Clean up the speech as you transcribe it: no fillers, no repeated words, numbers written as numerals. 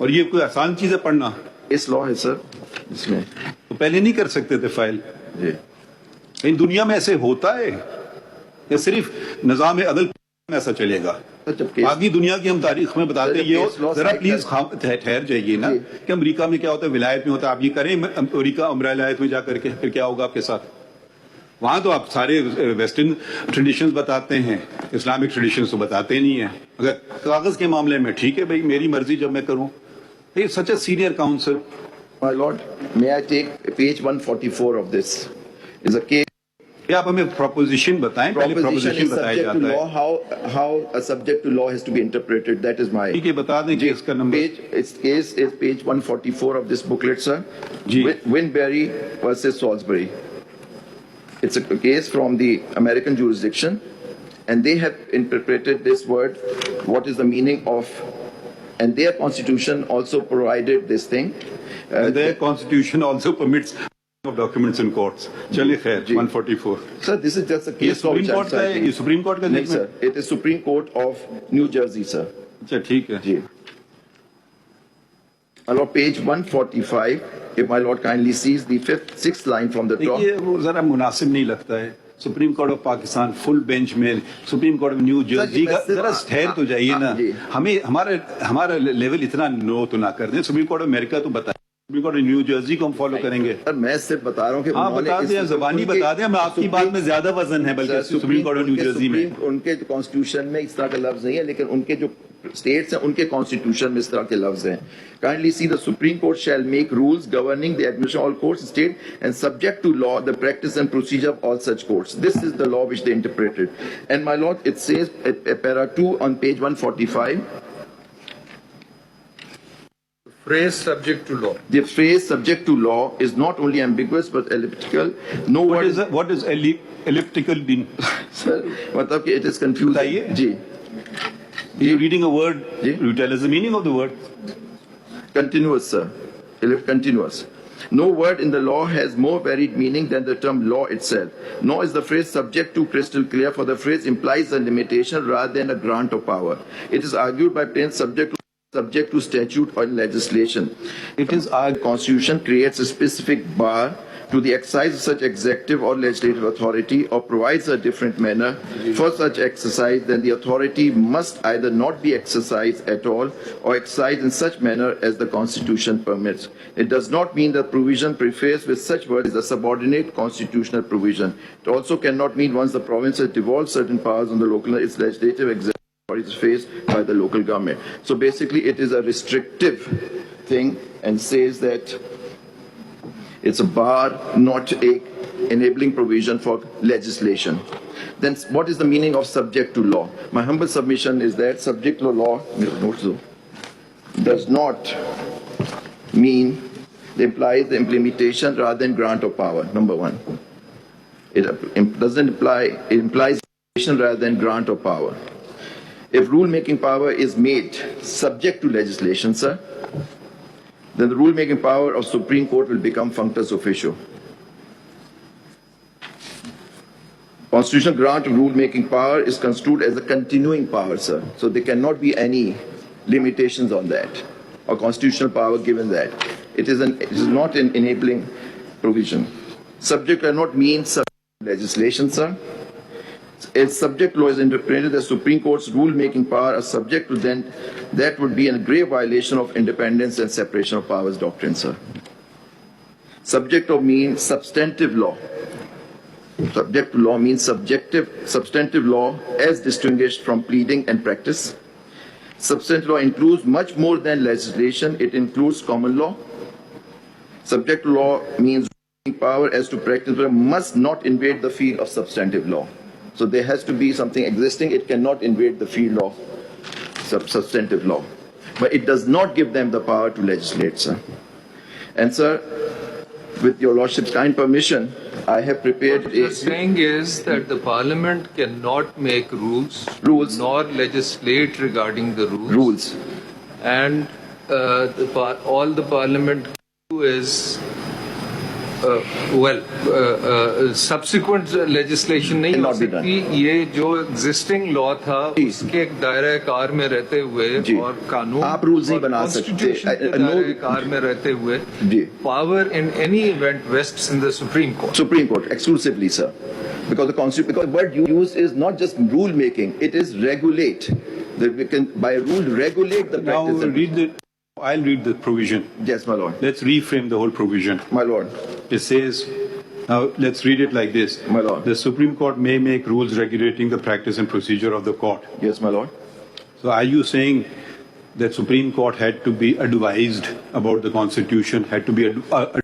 और ये कोई आसान चीज है पढ़ना? इस लॉ है सर इसमें। तो पहले नहीं कर सकते थे फाइल? जी कहीं दुनिया में ऐसे होता है या सिर्फ निजाम अदल में ऐसा चलेगा? बाकी दुनिया की हम तारीख में बताते हैं। ये जरा प्लीज ठहर जाइए ना कि अमेरिका में क्या होता है, विलायत में होता है। आप ये करें अमेरिका विलायत में जाकर के, फिर क्या होगा आपके साथ? वहां तो आप सारे वेस्टर्न ट्रेडिशंस बताते हैं, इस्लामिक ट्रेडिशंस तो बताते नहीं है। अगर कागज के मामले में ठीक है भाई, मेरी मर्जी जब मैं करूं। Such a senior counsel. My lord, may I take page 144 of this? Is a case. क्या आप हमें प्रोपोजिशन बताएं? पहले प्रोपोजिशन बताया जाता है। How a subject to law has to be interpreted. That is my. ठीक है, बता दें केस का नंबर। Its case is page 144 of this booklet, sir. जी। Winberry versus Salisbury. It's a case from the American jurisdiction, and they have interpreted this word. What is the meaning of? And their constitution also provided this thing. Their constitution also permits of documents in courts. चलिए खैर 144. Sir, this is just a case law. Supreme court का है, ये supreme court का नहीं sir, it is Supreme Court of New Jersey, sir. अच्छा ठीक है जी. My lord, page 145. If my lord kindly sees the sixth line from the top. देखिए वो जरा मुनासिब नहीं लगता है। Supreme court of Pakistan full bench में, supreme court of New Jersey का जरा ठहर तो जाइए ना। हमें हमारा लेवल इतना लो तो ना कर दें। सुप्रीम कोर्ट ऑफ अमेरिका तो बताए, supreme court of New Jersey को हम फॉलो करेंगे। सर मैं सिर्फ बता रहा हूँ कि हाँ बता दें, जबानी बता दें। हम आपकी बात में ज्यादा वजन है बल्कि supreme court of New Jersey में। उनके कॉन्स्टिट्यूशन में इस तरह का लफ्ज नहीं है, लेकिन उनके जो स्टेट्स हैं उनके कॉन्स्टिट्यूशन में इस तरह के लफ्ज हैं। Kindly see the Supreme Court shall make rules governing the admission all courts state and subject to law the practice and procedure of all such courts. This is the law which they interpreted. And my lord it says para 2 on page 145। Phrase subject to law. The phrase subject to law is not only ambiguous but elliptical. No word. What is elliptical mean? Sir, मतलब कि it is confusing. बताइए। जी. You're reading a word. Ji. You tell us the meaning of the word. Continuous, sir. Continuous. No word in the law has more varied meaning than the term law itself. Nor is the phrase subject to crystal clear, for the phrase implies a limitation rather than a grant of power. It is argued by plaintiffs subject to statute or legislation. It is our constitution creates a specific bar to the exercise of such executive or legislative authority or provides a different manner for such exercise, then the authority must either not be exercised at all or exercised in such manner as the constitution permits. It does not mean that provision prefaced with such words is a subordinate constitutional provision. It also cannot mean once the province has devolved certain powers on the local, its legislative executive is faced by the local government. So basically it is a restrictive thing and says that it's a bar, not a enabling provision for legislation. Then what is the meaning of subject to law? My humble submission is that subject to law does not mean implies the implementation rather than grant of power, number one. It doesn't imply, it implies implementation rather than grant of power. If rule-making power is made subject to legislation, sir, then the rule-making power of Supreme Court will become functus officio. Constitutional grant of rule-making power is construed as a continuing power, sir. So there cannot be any limitations on that or constitutional power given that. It is not an enabling provision. Subject cannot mean legislation, sir. As subject law is interpreted as Supreme Court's rule-making power are subject to then, that would be a grave violation of independence and separation of powers doctrine, sir. Subject law means substantive law. Subject to law means substantive law as distinguished from pleading and practice. Substantive law includes much more than legislation. It includes common law. Subject to law means power as to practice must not invade the field of substantive law. So there has to be something existing. It cannot invade the field of substantive law. But it does not give them the power to legislate, sir. And, sir, with your lordship's kind permission, I have prepared what you're saying is that the parliament cannot make rules nor legislate regarding the rules. And all the parliament can do is subsequent legislation नहीं हो Cannot be done. सकती. ये जो existing law था उसके दायरे car में रहते हुए जी. और कानून आप rules नहीं और बना सकते. constitution के No- दायरे कार में रहते हुए जी. power in any event vests in the Supreme Court. Supreme Court, exclusively, sir. Because because the word you use is not just rule making, it is regulate. That we can, by rule, regulate the Now practice. I'll read the provision. Yes, my lord. Let's reframe the whole provision. My lord. It says, now let's read it like this. My lord. The Supreme Court may make rules regulating the practice and procedure of the court. Yes, my lord. So are you saying that Supreme Court had to be advised about the Constitution, had to be